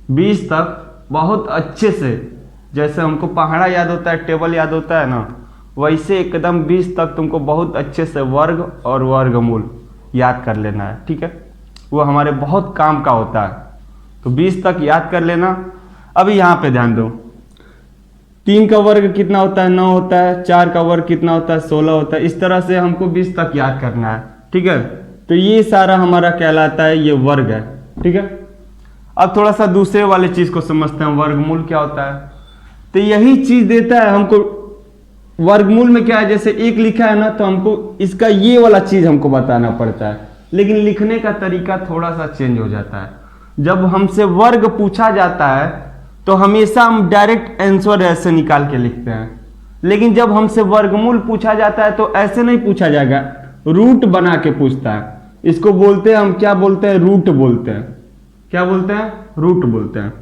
20 तक बहुत अच्छे से, जैसे हमको पहाड़ा याद होता है, टेबल याद होता है ना, वैसे एकदम 20 तक तुमको बहुत अच्छे से वर्ग और वर्गमूल याद कर लेना है। ठीक है, वो हमारे बहुत काम का होता है, तो 20 तक याद कर लेना। अभी यहाँ पे ध्यान दो, 3 का वर्ग कितना होता है, 9 होता है, 4 का वर्ग कितना होता है, 16 होता है। इस तरह से हमको 20 तक याद करना है। ठीक है, तो ये सारा हमारा कहलाता है, ये वर्ग है। ठीक है, अब थोड़ा सा दूसरे वाले चीज को समझते हैं, वर्गमूल क्या होता है। तो यही चीज देता है हमको, वर्गमूल में क्या है, जैसे 1 लिखा है ना, तो हमको इसका ये वाला चीज हमको बताना पड़ता है, लेकिन लिखने का तरीका थोड़ा सा चेंज हो जाता है। जब हमसे वर्ग पूछा जाता है तो हमेशा हम डायरेक्ट आंसर ऐसे निकाल के लिखते हैं, लेकिन जब हमसे वर्गमूल पूछा जाता है तो ऐसे नहीं पूछा जाएगा, रूट बना के पूछता है। इसको बोलते हैं, हम क्या बोलते हैं, रूट बोलते हैं। क्या बोलते हैं, रूट बोलते हैं।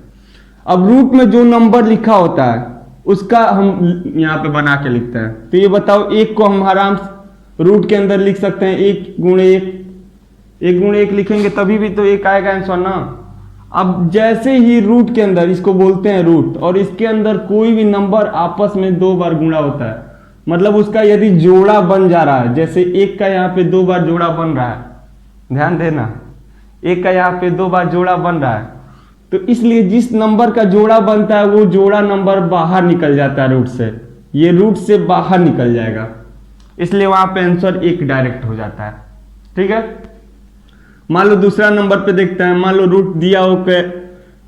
अब रूट में जो नंबर लिखा होता है उसका हम यहाँ पे बना के लिखते हैं। तो ये बताओ, 1 को हम आराम से रूट के अंदर लिख सकते हैं, 1 गुणे 1 लिखेंगे तभी भी तो 1 आएगा आंसर ना। अब जैसे ही रूट के अंदर, इसको बोलते हैं रूट, और इसके अंदर कोई भी नंबर आपस में 2 बार गुणा होता है, मतलब उसका यदि जोड़ा बन जा रहा है, जैसे 1 का यहाँ पे 2 बार जोड़ा बन रहा है, ध्यान देना, 1 का यहाँ पे 2 बार जोड़ा बन रहा है, तो इसलिए जिस नंबर का जोड़ा बनता है वो जोड़ा नंबर बाहर निकल जाता है रूट से, ये रूट से बाहर निकल जाएगा, इसलिए वहां पे आंसर 1 डायरेक्ट हो जाता है। ठीक है, मान लो दूसरा नंबर पे देखते हैं, मान लो रूट दिया हो के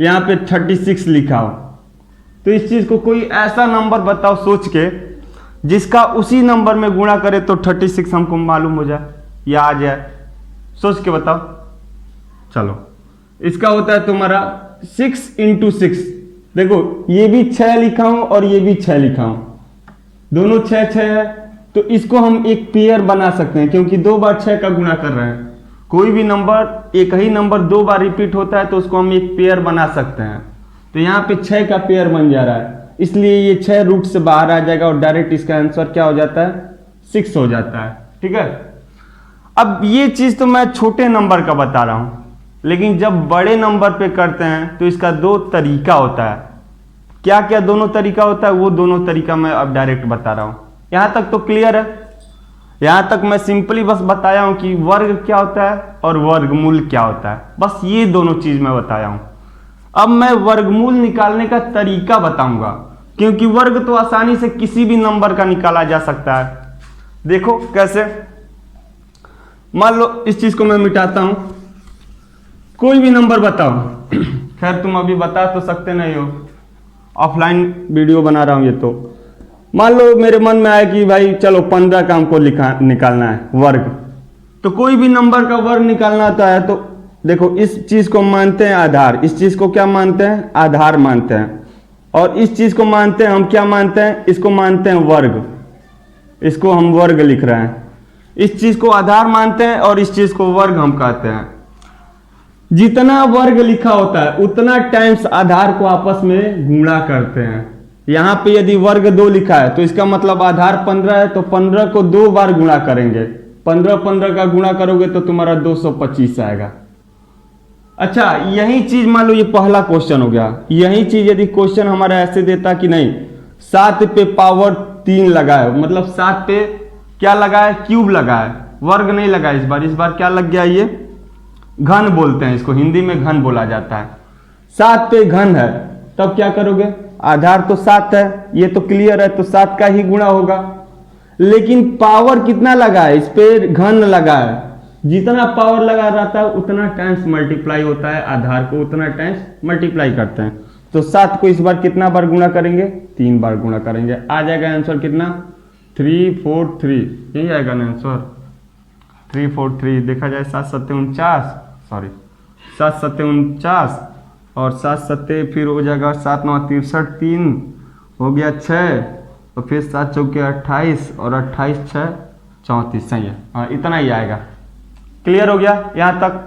यहाँ पे 36 लिखा हो, तो इस चीज को कोई ऐसा नंबर बताओ सोच के जिसका उसी नंबर में गुणा करे तो 36 हमको मालूम हो जाए या आ जाए, सोच के बताओ। चलो, इसका होता है तुम्हारा 6 × 6। देखो, ये भी 6 लिखा हूं और ये भी 6 लिखा हूं, दोनों 6 है, तो इसको हम एक पेयर बना सकते हैं, क्योंकि 2 बार 6 का गुणा कर रहे हैं। कोई भी नंबर, एक ही नंबर 2 बार रिपीट होता है तो उसको हम एक पेयर बना सकते हैं। तो यहाँ पे 6 का पेयर बन जा रहा है, इसलिए ये 6 रूट से बाहर आ जाएगा और डायरेक्ट इसका आंसर क्या हो जाता है, 6 हो जाता है। ठीक है, अब ये चीज तो मैं छोटे नंबर का बता रहा हूं, लेकिन जब बड़े नंबर पे करते हैं तो इसका 2 तरीका होता है। क्या क्या दोनों तरीका होता है, वो दोनों तरीका मैं अब डायरेक्ट बता रहा हूं। यहां तक तो क्लियर है, यहां तक मैं सिंपली बस बताया हूं कि वर्ग क्या होता है और वर्गमूल क्या होता है, बस ये दोनों चीज मैं बताया हूं। अब मैं वर्गमूल निकालने का तरीका बताऊंगा, क्योंकि वर्ग तो आसानी से किसी भी नंबर का निकाला जा सकता है। देखो कैसे, मान लो इस चीज को मैं मिटाता हूं, कोई भी नंबर बताओ, खैर तुम अभी बता तो सकते नहीं हो, ऑफलाइन वीडियो बना रहा हूं ये, तो मान लो मेरे मन में आया कि भाई चलो 15 का हमको निकालना है वर्ग, तो कोई भी नंबर का वर्ग निकालना आता है। तो देखो, इस चीज को मानते हैं आधार, इस चीज को क्या मानते हैं, आधार मानते हैं, और इस चीज को मानते हैं हम क्या मानते हैं, इसको मानते हैं वर्ग, इसको हम वर्ग लिख रहे हैं। इस चीज को आधार मानते हैं और इस चीज को वर्ग हम कहते हैं। जितना वर्ग लिखा होता है उतना टाइम्स आधार को आपस में गुणा करते हैं। यहां पे यदि वर्ग 2 लिखा है तो इसका मतलब आधार 15 है, तो 15 को 2 बार गुणा करेंगे, 15 का गुणा करोगे तो तुम्हारा 225 आएगा। अच्छा, यही चीज मान लो ये पहला क्वेश्चन हो गया, यही चीज यदि क्वेश्चन हमारा ऐसे देता कि नहीं 7 पे पावर 3 लगा है, मतलब 7 पे क्या लगा है, क्यूब लगा है, वर्ग नहीं लगा है इस बार क्या लग गया, ये घन बोलते हैं इसको, हिंदी में घन बोला जाता है। 7 पे घन है, तब क्या करोगे, आधार तो 7 है, ये तो क्लियर है, तो 7 का ही गुणा होगा, लेकिन पावर कितना लगा है, इस पे घन लगा है, जितना पावर लगा रहता है उतना टाइम्स मल्टीप्लाई होता है, आधार को उतना टाइम्स मल्टीप्लाई करते हैं। तो 7 को इस बार कितना बार गुणा करेंगे, 3 बार गुणा करेंगे, आ जाएगा आंसर कितना, 343, यही आएगा ना आंसर, 343। देखा जाए 7 7 49, सॉरी 7 7 49 और 7 7 फिर हो जाएगा 7 9 63, 3 हो गया 6, तो फिर 7 चौके 28 और 28 6 34, सही है, हाँ इतना ही आएगा। क्लियर हो गया यहाँ तक।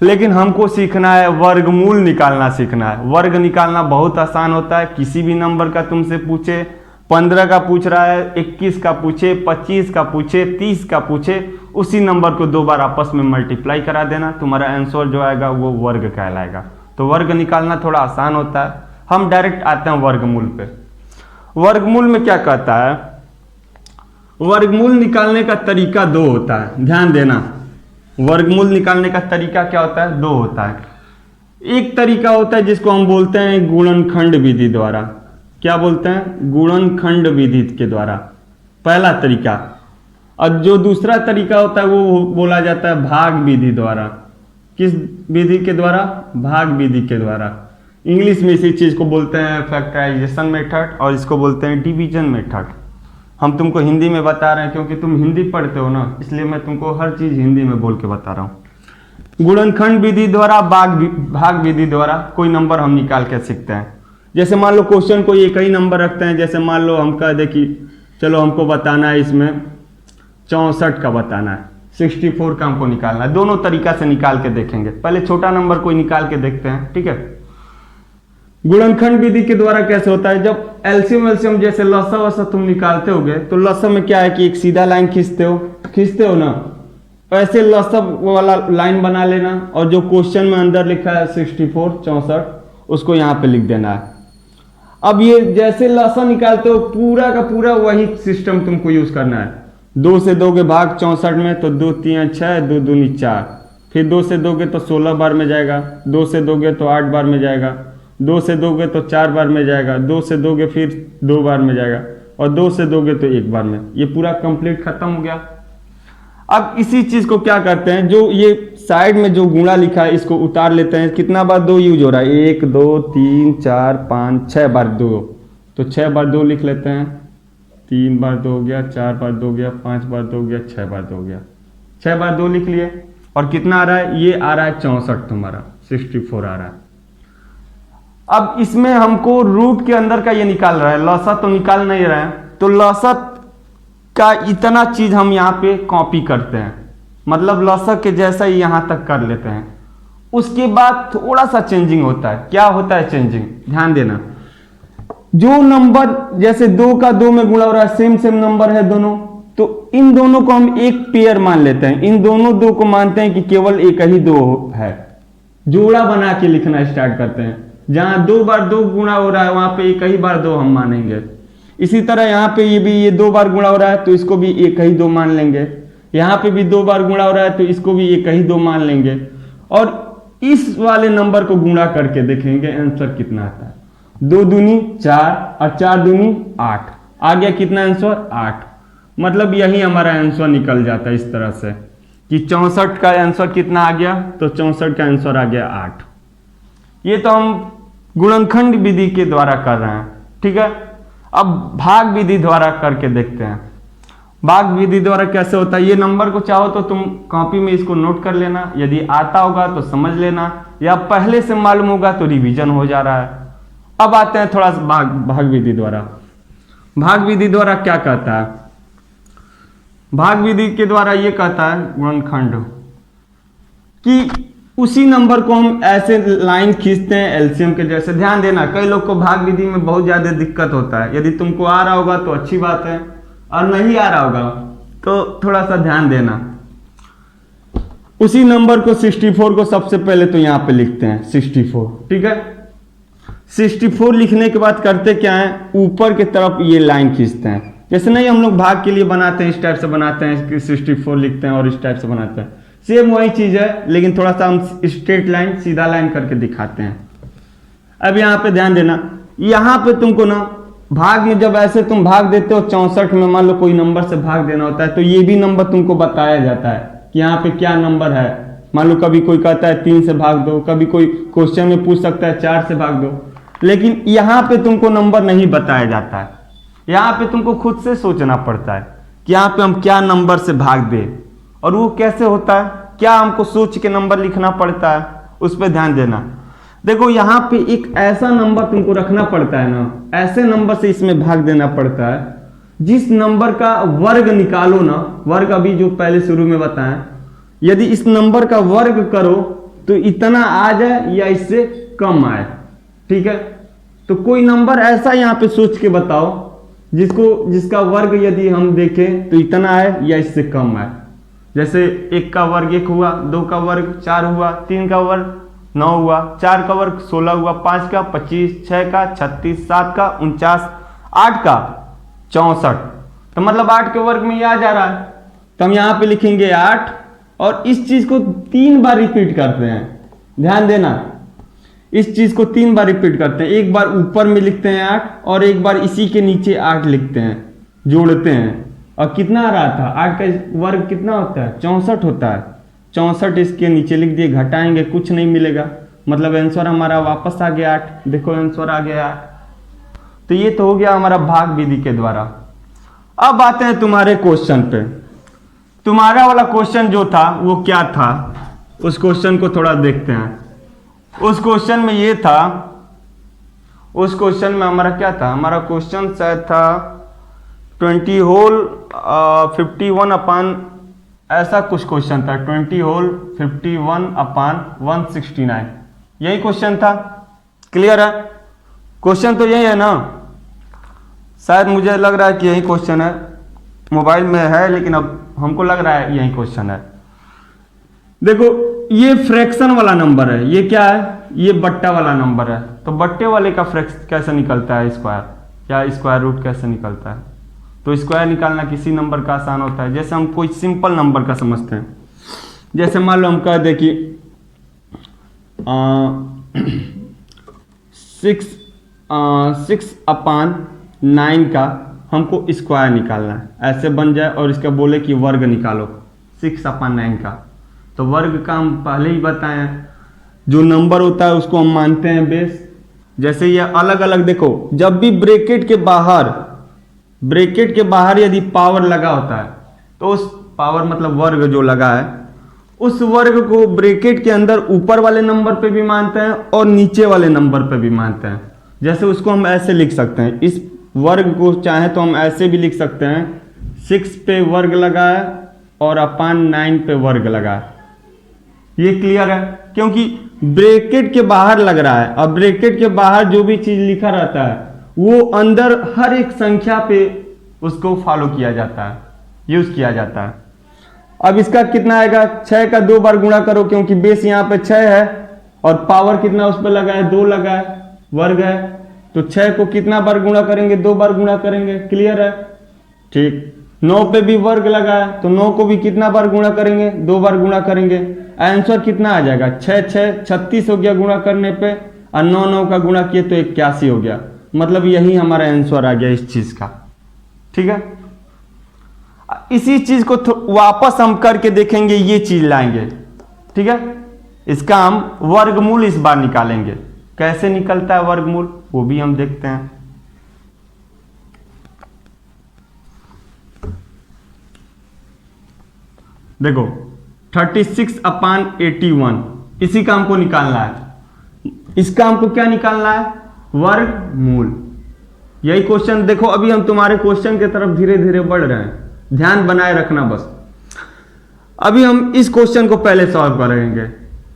लेकिन हमको सीखना है वर्गमूल निकालना सीखना है। वर्ग निकालना बहुत आसान होता है, किसी भी नंबर का तुमसे पूछे, 15 का पूछ रहा है, 21 का पूछे, 25 का पूछे, 30 का पूछे, उसी नंबर को 2 बार आपस में मल्टीप्लाई करा देना, तुम्हारा आंसर जो आएगा वो वर्ग कहलाएगा। तो तो वर्ग निकालना थोड़ा आसान होता है। हम डायरेक्ट आते हैं वर्गमूल पे। वर्गमूल में क्या कहता है, वर्गमूल निकालने का तरीका दो होता है, ध्यान देना। वर्गमूल निकालने का तरीका क्या होता है, दो होता है। एक तरीका होता है जिसको हम बोलते हैं गुणनखंड विधि द्वारा। क्या बोलते हैं, गुणनखंड विधि के द्वारा, पहला तरीका। और जो दूसरा तरीका होता है वो बोला जाता है भाग विधि द्वारा। किस विधि के द्वारा, भाग विधि के द्वारा। इंग्लिश में इसी चीज को बोलते हैं फैक्टराइजेशन मेथड और इसको बोलते हैं डिवीजन मेथड। हम तुमको हिंदी में बता रहे हैं क्योंकि तुम हिंदी पढ़ते हो ना, इसलिए मैं तुमको हर चीज हिंदी में बोल के बता रहा हूँ। गुणनखंड विधि द्वारा, भाग विधि द्वारा कोई नंबर हम निकाल के सीखते हैं। जैसे मान लो क्वेश्चन को एक ही नंबर रखते हैं, जैसे मान लो हम कह दे कि चलो हमको बताना है इसमें 64 का बताना है, 64 का हमको निकालना है। दोनों तरीका से निकाल के देखेंगे। पहले छोटा नंबर कोई निकाल के देखते हैं, ठीक है। गुणनखंड विधि के द्वारा कैसे होता है, जब एलसीएम जैसे लसा वसा तुम निकालते होगे तो लसा में क्या है कि एक सीधा लाइन खींचते हो ना, ऐसे लसा वाला लाइन बना लेना और जो क्वेश्चन में अंदर लिखा है 64 उसको यहाँ पे लिख देना है। अब ये जैसे लसा निकालते हो पूरा का पूरा वही सिस्टम तुमको यूज करना है। 2 से दोगे भाग 64 में तो 2 3 6, 2 दूनी 4, फिर 2 से दोगे तो 16 बार में जाएगा, 2 से दोगे तो 8 बार में जाएगा, 2 से दोगे तो 4 बार में जाएगा, 2 से दोगे फिर 2 बार में जाएगा और 2 से दोगे तो 1 बार में। ये पूरा कंप्लीट खत्म हो गया। अब इसी चीज को क्या करते हैं, जो ये साइड में जो गुणा लिखा है इसको उतार लेते हैं। कितना बार 2 यूज हो रहा है, 1 2 3 4 5 6 बार 2, तो 6 बार 2 लिख लेते हैं। 3 बार 2 हो गया, 4 बार 2 हो गया, 5 बार 2 हो गया, 6 बार 2 हो गया। 6 बार 2 लिख लिए और कितना आ रहा है, ये आ रहा है 64, तुम्हारा 64 आ रहा है। अब इसमें हमको रूट के अंदर का ये निकाल रहा है, लसा तो निकाल नहीं रहा है, तो लसा का इतना चीज हम यहाँ पे कॉपी करते हैं, मतलब लसा के जैसा ही यहाँ तक कर लेते हैं। उसके बाद थोड़ा सा चेंजिंग होता है। क्या होता है चेंजिंग, ध्यान देना। जो नंबर जैसे 2 का 2 में गुणा हो रहा है, सेम नंबर है दोनों, तो इन दोनों को हम एक पेयर मान लेते हैं। इन दोनों 2 को मानते हैं कि केवल एक ही 2 है, जोड़ा बना के लिखना स्टार्ट करते हैं। जहां 2 बार 2 गुणा हो रहा है वहां पे एक ही बार 2 हम मानेंगे। इसी तरह यहाँ पे ये 2 बार गुणा हो रहा है तो इसको भी एक ही 2 मान लेंगे। यहाँ पे भी 2 बार गुणा हो रहा है तो इसको भी एक ही 2 मान लेंगे और इस वाले नंबर को गुणा करके देखेंगे आंसर कितना आता है। 2 दूनी 4 और 4 दूनी 8, आ गया कितना आंसर, 8। मतलब यही हमारा आंसर निकल जाता है इस तरह से कि 64 का आंसर कितना आ गया, तो 64 का आंसर आ गया 8। ये तो हम गुणनखंड विधि के द्वारा कर रहे हैं, ठीक है। अब भाग विधि द्वारा करके देखते हैं। भाग विधि द्वारा कैसे होता है, ये नंबर को चाहो तो तुम कॉपी में इसको नोट कर लेना, यदि आता होगा तो समझ लेना, या पहले से मालूम होगा तो रिवीजन हो जा रहा है। अब आते हैं थोड़ा सा भाग विधि द्वारा। भाग विधि द्वारा क्या कहता है, भाग विधि के द्वारा ये कहता है गुणनखंड कि उसी नंबर को हम ऐसे लाइन खींचते हैं एलसीएम के जैसे। ध्यान देना, कई लोग को भाग विधि में बहुत ज्यादा दिक्कत होता है। यदि तुमको आ रहा होगा तो अच्छी बात है, और नहीं आ रहा होगा तो थोड़ा सा ध्यान देना। उसी नंबर को 64 को सबसे पहले तो यहां पे लिखते हैं 64, ठीक है। 64 लिखने के बाद करते क्या है, ऊपर की तरफ ये लाइन खींचते हैं। जैसे नहीं हम लोग भाग के लिए बनाते हैं, इस टाइप से बनाते हैं कि 64 लिखते हैं और इस टाइप से बनाते हैं, सेम वही चीज है, लेकिन थोड़ा सा हम स्ट्रेट लाइन, सीधा लाइन करके दिखाते हैं। अब यहाँ पे ध्यान देना, यहाँ पे तुमको ना भाग में जब ऐसे तुम भाग देते हो 64 में, मान लो कोई नंबर से भाग देना होता है तो ये भी नंबर तुमको बताया जाता है कि यहाँ पे क्या नंबर है। मान लो कभी कोई कहता है 3 से भाग दो, कभी कोई क्वेश्चन में पूछ सकता है 4 से भाग दो, लेकिन यहाँ पे तुमको नंबर नहीं बताया जाता है। यहाँ पे तुमको खुद से सोचना पड़ता है कि यहाँ पे हम क्या नंबर से भाग दे, और वो कैसे होता है, क्या हमको सोच के नंबर लिखना पड़ता है, उस पर ध्यान देना। देखो यहाँ पे एक ऐसा नंबर तुमको रखना पड़ता है ना, ऐसे नंबर से इसमें भाग देना पड़ता है जिस नंबर का वर्ग निकालो ना, वर्ग अभी जो पहले शुरू में बताएं, यदि इस नंबर का वर्ग करो तो इतना आ जाए या इससे कम आए, ठीक है। तो कोई नंबर ऐसा यहाँ पे सोच के बताओ जिसका वर्ग यदि हम देखें तो इतना आए या इससे कम आए। जैसे 1 का वर्ग 1 हुआ, 2 का वर्ग 4 हुआ, 3 का वर्ग 9 हुआ, 4 का वर्ग 16 हुआ, 5 का 25, 6 का 36, 7 का 49, 8 का 64। तो मतलब 8 के वर्ग में ये आ जा रहा है, तो हम यहाँ पे लिखेंगे 8 और इस चीज को 3 बार रिपीट करते हैं। ध्यान देना, इस चीज को 3 बार रिपीट करते हैं। एक बार ऊपर में लिखते हैं 8 और एक बार इसी के नीचे 8 लिखते हैं, जोड़ते हैं। और कितना आ रहा था, 8 का वर्ग कितना होता है, 64 होता है। 64 इसके नीचे लिख दिए, घटाएंगे कुछ नहीं मिलेगा, मतलब आंसर हमारा वापस आ गया 8। देखो आंसर आ गया 8। तो ये तो हो गया हमारा भाग विधि के द्वारा। अब आते हैं तुम्हारे क्वेश्चन पे। तुम्हारा वाला क्वेश्चन जो था वो क्या था, उस क्वेश्चन को थोड़ा देखते हैं। उस क्वेश्चन में ये था, उस क्वेश्चन में हमारा क्या था, हमारा क्वेश्चन शायद था 20 होल 51 अपान, ऐसा कुछ क्वेश्चन था, 20 होल 51 अपान 169, यही क्वेश्चन था। क्लियर है, क्वेश्चन तो यही है ना, शायद मुझे लग रहा है कि यही क्वेश्चन है, मोबाइल में है लेकिन अब हमको लग रहा है यही क्वेश्चन है। देखो ये फ्रैक्शन वाला नंबर है, ये क्या है, ये बट्टा वाला नंबर है। तो बट्टे वाले का फ्रैक्शन कैसे निकलता है, स्क्वायर या स्क्वायर रूट कैसे निकलता है। तो स्क्वायर निकालना किसी नंबर का आसान होता है। जैसे हम कोई सिंपल नंबर का समझते हैं, जैसे मान लो हम कह दे कि 6 अपान 9 का हमको स्क्वायर निकालना है, ऐसे बन जाए और इसका बोले कि वर्ग निकालो 6 अपान 9 का। तो वर्ग का हम पहले ही बताए हैं, जो नंबर होता है उसको हम मानते हैं बेस। जैसे ये अलग अलग देखो, जब भी ब्रैकेट के बाहर यदि पावर लगा होता है तो उस पावर मतलब वर्ग जो लगा है, उस वर्ग को ब्रैकेट के अंदर ऊपर वाले नंबर पे भी मानते हैं और नीचे वाले नंबर पे भी मानते हैं। जैसे उसको हम ऐसे लिख सकते हैं, इस वर्ग को चाहे तो हम ऐसे भी लिख सकते हैं, 6 पे वर्ग लगा है और अपान 9 पे वर्ग लगा है। ये क्लियर है, क्योंकि ब्रैकेट के बाहर लग रहा है। अब ब्रैकेट के बाहर जो भी चीज लिखा रहता है वो अंदर हर एक संख्या पे उसको फॉलो किया जाता है, यूज किया जाता है। अब इसका कितना आएगा, 6 का 2 बार गुणा करो, क्योंकि बेस यहाँ पे 6 है और पावर कितना उस पर लगा है, 2 लगा है, वर्ग है। तो 6 को कितना बार गुणा करेंगे, 2 बार गुणा करेंगे। क्लियर है, ठीक। 9 पे भी वर्ग लगा है तो 9 को भी कितना बार गुणा करेंगे, 2 बार गुणा करेंगे। आंसर कितना आ जाएगा, 6 6 36 हो गया गुणा करने पे, और 9 9 का गुणा किए तो 81 हो गया। मतलब यही हमारा आंसर आ गया इस चीज का। ठीक है, इसी चीज को वापस हम करके देखेंगे, ये चीज लाएंगे। ठीक है, इसका हम वर्गमूल इस बार निकालेंगे। कैसे निकलता है वर्गमूल वो भी हम देखते हैं। देखो 36 अपान 81, इसी का हमको निकालना है। इसका हमको क्या निकालना है, वर्गमूल। यही क्वेश्चन देखो, अभी हम तुम्हारे क्वेश्चन की तरफ धीरे धीरे बढ़ रहे हैं, ध्यान बनाए रखना बस। अभी हम इस क्वेश्चन को पहले सॉल्व करेंगे।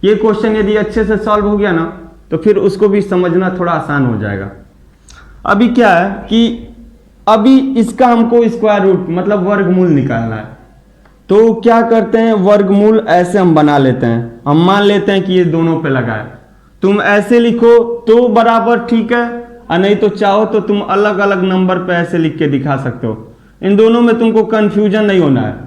ये क्वेश्चन यदि अच्छे से सॉल्व हो गया ना तो फिर उसको भी समझना थोड़ा आसान हो जाएगा। अभी क्या है कि अभी इसका हमको स्क्वायर रूट मतलब वर्गमूल निकालना है। तो क्या करते हैं, वर्गमूल ऐसे हम बना लेते हैं। हम मान लेते हैं कि ये दोनों पे लगा है, तुम ऐसे लिखो तो बराबर ठीक है, और नहीं तो चाहो तो तुम अलग अलग नंबर पे ऐसे लिख के दिखा सकते हो। इन दोनों में तुमको कंफ्यूजन नहीं होना है।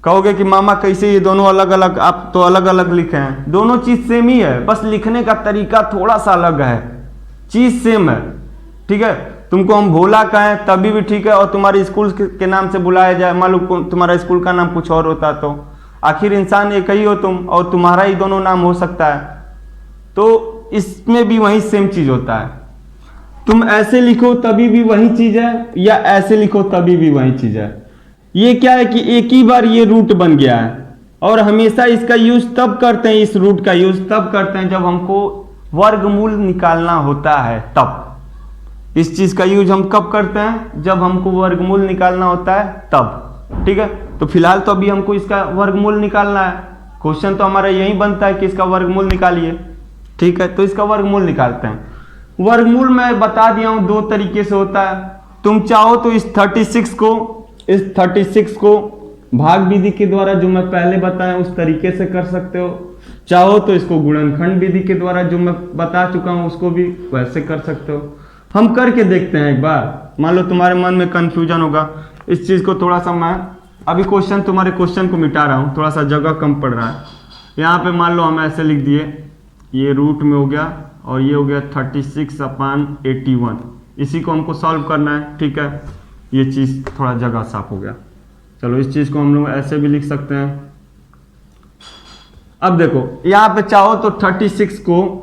कहोगे कि मामा कैसे ये दोनों अलग अलग, आप तो अलग अलग लिखे हैं। दोनों चीज सेम ही है, बस लिखने का तरीका थोड़ा सा अलग है, चीज सेम है। ठीक है, तुमको हम भोला कहें तभी भी ठीक है, और तुम्हारे स्कूल के नाम से बुलाया जाए, मान लो तुम्हारा स्कूल का नाम कुछ और होता तो आखिर इंसान एक ही हो तुम, और तुम्हारा ही दोनों नाम हो सकता है। तो इसमें भी वही सेम चीज होता है। तुम ऐसे लिखो तभी भी वही चीज है, या ऐसे लिखो तभी भी वही चीज है। ये क्या है कि एक ही बार ये रूट बन गया है, और हमेशा इसका यूज तब करते हैं, इस रूट का यूज तब करते हैं जब हमको वर्गमूल निकालना होता है। तब इस चीज का यूज हम कब करते हैं, जब हमको वर्गमूल निकालना होता है तब। ठीक है, तो फिलहाल तो अभी हमको इसका वर्गमूल निकालना है। क्वेश्चन तो हमारा यही बनता है कि इसका वर्गमूल निकालिए। ठीक है, तो इसका वर्गमूल निकालते हैं। वर्गमूल मैं बता दिया हूं 2 तरीके से होता है। तुम चाहो तो इस 36 को भाग विधि के द्वारा जो मैं पहले बताया उस तरीके से कर सकते हो, चाहो तो इसको गुणनखंड विधि के द्वारा जो मैं बता चुका हूं उसको भी वैसे कर सकते हो। हम करके देखते हैं एक बार। मान लो तुम्हारे मन में कंफ्यूजन होगा, इस चीज को थोड़ा सा मैं अभी तुम्हारे क्वेश्चन को मिटा रहा हूं, थोड़ा सा जगह कम पड़ रहा है। यहाँ पे मान लो हम ऐसे लिख दिए, ये रूट में हो गया और ये हो गया 36/81। इसी को हमको सॉल्व करना है, ठीक है। ये चीज थोड़ा जगह साफ हो गया। चलो इस चीज को हम लोग ऐसे भी लिख सकते हैं। अब देखो यहाँ पे चाहो तो 36 को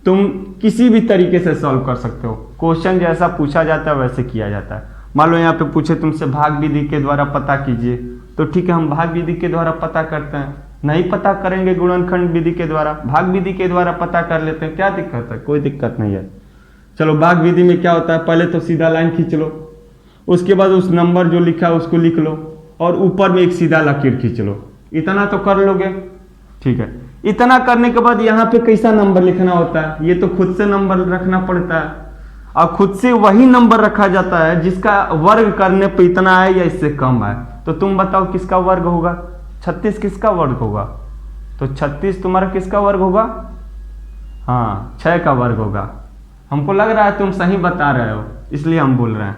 तुम किसी भी तरीके से सॉल्व कर सकते हो। क्वेश्चन जैसा पूछा जाता है वैसे किया जाता है। मान लो यहाँ पे पूछे तुमसे भाग विधि के द्वारा पता कीजिए, तो ठीक है हम भाग विधि के द्वारा पता करते हैं। नहीं पता करेंगे गुणनखंड विधि के द्वारा, भाग विधि के द्वारा पता कर लेते हैं। क्या दिक्कत है? कोई दिक्कत नहीं है। चलो भाग विधि में क्या होता है, पहले तो सीधा लाइन खींच लो, उसके बाद उस नंबर जो लिखा है उसको लिख लो और ऊपर में एक सीधा लकीर खींच लो। इतना तो कर लोगे, ठीक है। इतना करने के बाद यहाँ पे कैसा नंबर लिखना होता है, ये तो खुद से नंबर रखना पड़ता है और खुद से वही नंबर रखा जाता है जिसका वर्ग करने पे इतना है या इससे कम है। तो तुम बताओ किसका वर्ग होगा? 36 किसका वर्ग होगा? तो 36 तुम्हारा किसका वर्ग होगा? हाँ 6 का वर्ग होगा। हमको लग रहा है तुम सही बता रहे हो इसलिए हम बोल रहे हैं।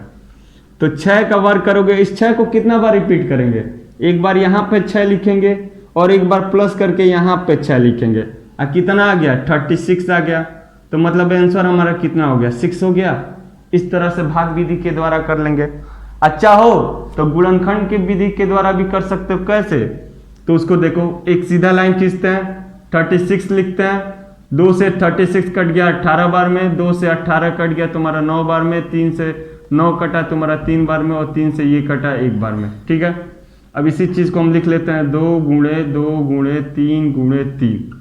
तो 6 का वर्ग करोगे, इस 6 को कितना बार रिपीट करेंगे? एक बार यहाँ पे 6 लिखेंगे और एक बार प्लस करके यहाँ पे 6 लिखेंगे। कितना आ गया? 36 आ गया। तो मतलब आंसर हमारा कितना हो गया? 6 हो गया। इस तरह से भाग विधि के द्वारा कर लेंगे। अच्छा हो तो गुणनखंड की विधि के द्वारा भी कर सकते हो। कैसे? तो उसको देखो, एक सीधा लाइन खींचते हैं, 36 लिखते हैं, 2 से 36 कट गया 18 बार में, 2 से 18 कट गया तुम्हारा 9 बार में, 3 से 9 कटा तुम्हारा 3 बार में और 3 से ये कटा 1 बार में, ठीक है। अब इसी चीज को हम लिख लेते हैं 2 × 2 × 3 × 3।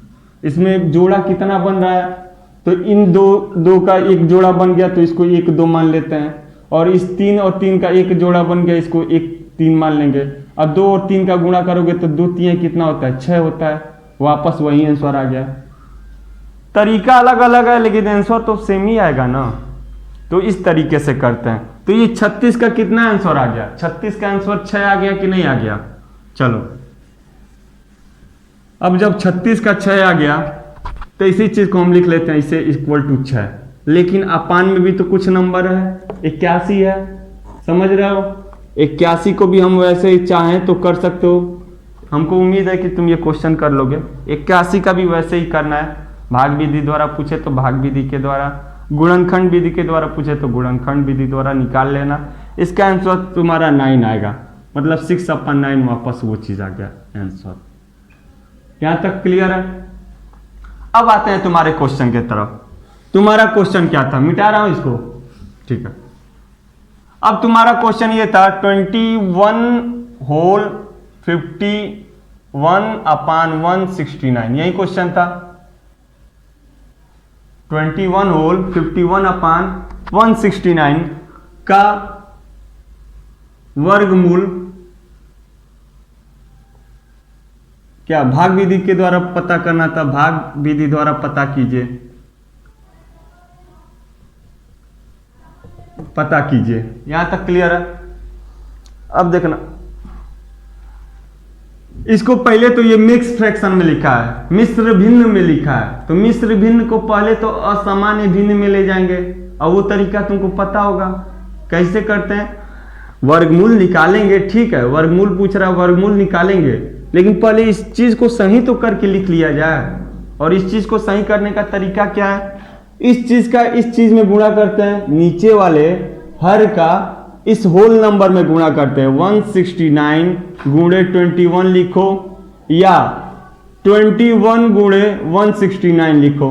इसमें जोड़ा कितना बन रहा है? तो इन दो का एक जोड़ा बन गया तो इसको 1 2 मान लेते हैं, और इस 3 और 3 का एक जोड़ा बन गया, इसको 1 3 मान लेंगे। अब 2 और 3 का गुणा करोगे तो 2 3 कितना होता है? 6 होता है। वापस वही आंसर आ गया। तरीका अलग अलग है लेकिन आंसर तो सेम ही आएगा ना। तो इस तरीके से करते हैं। तो ये 36 का कितना आंसर आ गया? 36 का आंसर 6 आ गया कि नहीं आ गया? चलो अब जब 36 का 6 आ गया तो इसी चीज को हम लिख लेते हैं, इसे इक्वल टू 6। लेकिन अपान में भी तो कुछ नंबर है, 81 है, समझ रहे हो। 81 को भी हम वैसे ही चाहें तो कर सकते हो। हमको उम्मीद है कि तुम ये क्वेश्चन कर लोगे। 81 का भी वैसे ही करना है। भाग विधि द्वारा पूछे तो भाग विधि के द्वारा, गुणनखंड विधि के द्वारा पूछे तो गुणनखंड विधि द्वारा निकाल लेना। इसका आंसर तुम्हारा 9 आएगा, मतलब 6/9 वापस वो चीज आ गया आंसर। यहां तक क्लियर है? अब आते हैं तुम्हारे क्वेश्चन के तरफ। तुम्हारा क्वेश्चन क्या था? मिटा रहा हूं इसको, ठीक है। अब तुम्हारा क्वेश्चन ये था 21 होल 51/169, यही क्वेश्चन था। 21 होल 51/169 का वर्गमूल क्या भाग विधि के द्वारा पता करना था। भाग विधि द्वारा पता कीजिए, पता कीजिए। यहां तक क्लियर है? अब देखना, इसको पहले तो ये मिक्स फ्रैक्शन में लिखा है, मिश्र भिन्न में लिखा है। तो मिश्र भिन्न को पहले तो असामान्य भिन्न में ले जाएंगे और वो तरीका तुमको पता होगा कैसे करते हैं। वर्गमूल निकालेंगे, ठीक है, वर्गमूल पूछ रहा है, वर्गमूल निकालेंगे, लेकिन पहले इस चीज को सही तो करके लिख लिया जाए। और इस चीज को सही करने का तरीका क्या है? इस चीज का इस चीज में गुणा करते हैं, नीचे वाले हर का इस होल नंबर में गुणा करते हैं। 169 × 21 लिखो या 21 × 169 लिखो।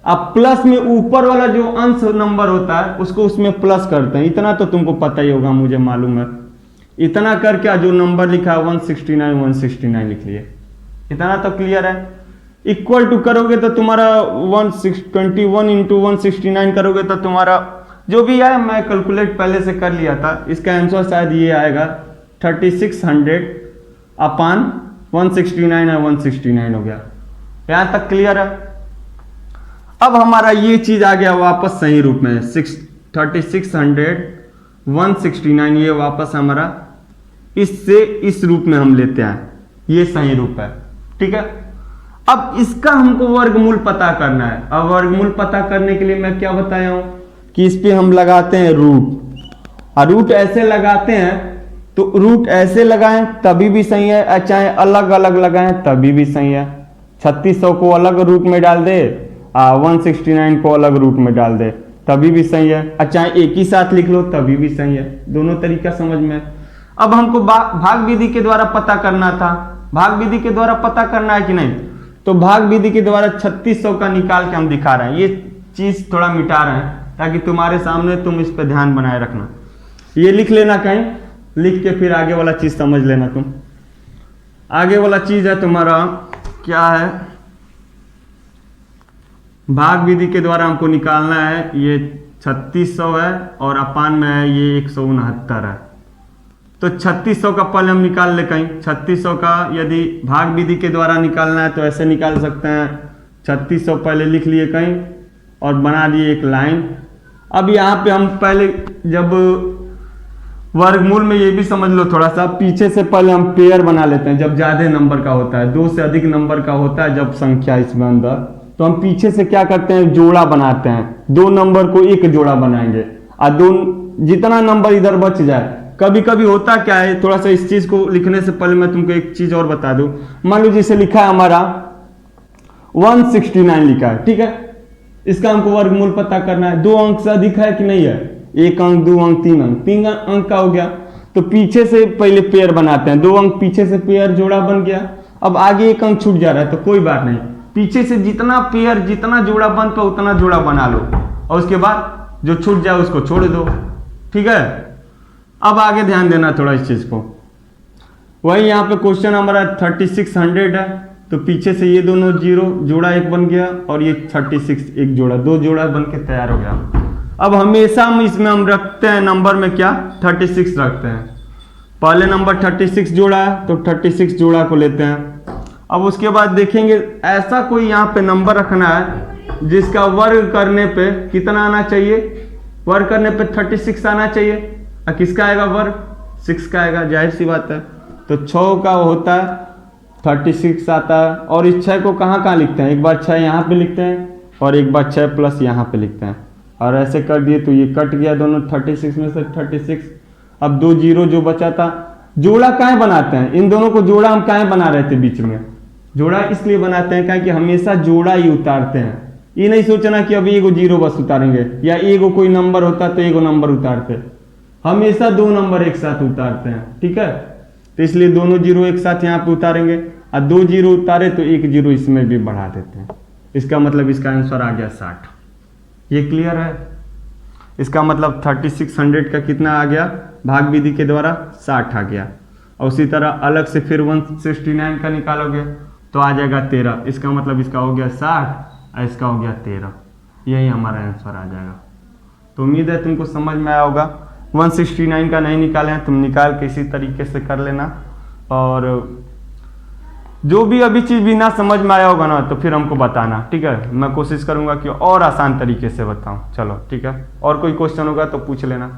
अब प्लस में ऊपर वाला जो अंश नंबर होता है उसको उसमें प्लस करते हैं। इतना तो तुमको पता ही होगा, मुझे मालूम है। इतना करके जो नंबर लिखा है 169 लिख लिए। इतना तो क्लियर है? इक्वल टू करोगे तो तुम्हारा 21 × 169 करोगे तो तुम्हारा जो भी है, मैं कैलकुलेट पहले से कर लिया था, इसका आंसर शायद ये आएगा 3600/169 है, 169 हो गया। यहां तक क्लियर है? अब हमारा ये चीज आ गया वापस सही रूप में, 3600/169, ये वापस हमारा इससे इस रूप में हम लेते हैं, ये सही रूप है, ठीक है। अब इसका हमको वर्गमूल पता करना है। अब वर्गमूल पता करने के लिए मैं क्या बताया हूं कि इस पे हम लगाते हैं रूट, और रूट ऐसे लगाते हैं तो रूट ऐसे लगाएं तभी भी सही है, चाहे अलग अलग लगाएं तभी भी सही है। 3600 को अलग रूट में डाल दे, 169 को अलग रूट में डाल दे तभी भी सही है, चाहे एक ही साथ लिख लो तभी भी सही है। दोनों तरीका समझ में। अब हमको भाग विधि के द्वारा पता करना था। भाग विधि के द्वारा पता करना है कि नहीं, तो भाग विधि के द्वारा 3600 का निकाल के हम दिखा रहे हैं। ये चीज थोड़ा मिटा रहे हैं ताकि तुम्हारे सामने तुम इस पे ध्यान बनाए रखना। ये लिख लेना कहीं, लिख के फिर आगे वाला चीज समझ लेना तुम। आगे वाला चीज है तुम्हारा क्या है, भाग विधि के द्वारा हमको निकालना है। ये 3600 है और अपान में है ये 169 है। तो 3600 का पहले हम निकाल ले कहीं। 3600 का यदि भाग विधि के द्वारा निकालना है तो ऐसे निकाल सकते हैं। 3600 पहले लिख लिए कहीं और बना दिए एक लाइन। अब यहाँ पे हम पहले जब वर्गमूल में ये भी समझ लो थोड़ा सा, पीछे से पहले हम पेयर बना लेते हैं। जब ज्यादा नंबर का होता है, 2 से अधिक नंबर का होता है जब संख्या इसमें अंदर, तो हम पीछे से क्या करते हैं, जोड़ा बनाते हैं। 2 नंबर को एक जोड़ा बनाएंगे और जितना नंबर इधर बच जाए। कभी कभी होता क्या है, थोड़ा सा इस चीज को लिखने से पहले मैं तुमको एक चीज और बता दूं। मान लो जैसे लिखा है हमारा 169 लिखा है, ठीक है। इसका हमको वर्गमूल पता करना है। 2 अंक से अधिक है कि नहीं है, 1 अंक 2 अंक 3 अंक, 3 अंक का हो गया। तो पीछे से पहले पेयर बनाते हैं। 2 अंक पीछे से पेयर जोड़ा बन गया। अब आगे 1 अंक छूट जा रहा है तो कोई बात नहीं, पीछे से जितना पेयर जितना जोड़ा बन तो उतना जोड़ा बना लो और उसके बाद जो छूट जाए उसको छोड़ दो, ठीक है। अब आगे ध्यान देना थोड़ा इस चीज को। वही यहाँ पे क्वेश्चन हमारा 3600 है, तो पीछे से ये दोनों जीरो जोड़ा एक बन गया और ये 36 एक जोड़ा, 2 जोड़ा बन के तैयार हो गया। अब हमेशा हम इसमें हम रखते हैं नंबर में क्या, 36 रखते हैं। पहले नंबर 36 जोड़ा है तो 36 जोड़ा को लेते हैं। अब उसके बाद देखेंगे ऐसा कोई यहाँ पे नंबर रखना है जिसका वर्ग करने पे कितना आना चाहिए, वर्ग करने पे 36 आना चाहिए। और किसका आएगा वर्ग, 6 का आएगा, जाहिर सी बात है। तो 6 का होता है 36 आता है। और इस 6 को कहाँ कहाँ लिखते हैं, एक बार 6 यहाँ पे लिखते हैं और एक बार 6 प्लस यहाँ पे लिखते हैं और ऐसे कर दिए तो ये कट गया दोनों 36 में से 36। अब 2 जीरो जो बचा था, जोड़ा काहे बनाते हैं, इन दोनों को जोड़ा हम काहे बना रहे थे बीच में, जोड़ा इसलिए बनाते हैं कि हमेशा जोड़ा ही उतारते हैं। ये नहीं सोचना कि अभी एगो जीरो बस उतारेंगे या एगो कोई नंबर होता तो एगो नंबर उतारते, हमेशा 2 नंबर एक साथ उतारते हैं, ठीक है। तो इसलिए दोनों जीरो एक साथ यहाँ पे उतारेंगे और 2 जीरो उतारे तो 1 जीरो इसमें भी बढ़ा देते हैं। इसका मतलब इसका आंसर आ गया 60। ये क्लियर है। इसका मतलब 3600 का कितना आ गया, भाग विधि के द्वारा 60 आ गया। और उसी तरह अलग से फिर 169 का निकालोगे तो आ जाएगा 13। इसका मतलब इसका हो गया 60 और इसका हो गया 13। यही हमारा आंसर आ जाएगा। तो उम्मीद है तुमको समझ में आया होगा। 169 का नहीं निकाले हैं, तुम निकाल के इसी तरीके से कर लेना। और जो भी अभी चीज़ भी ना समझ में आया होगा ना तो फिर हमको बताना, ठीक है। मैं कोशिश करूंगा कि और आसान तरीके से बताऊं। चलो ठीक है, और कोई क्वेश्चन होगा तो पूछ लेना।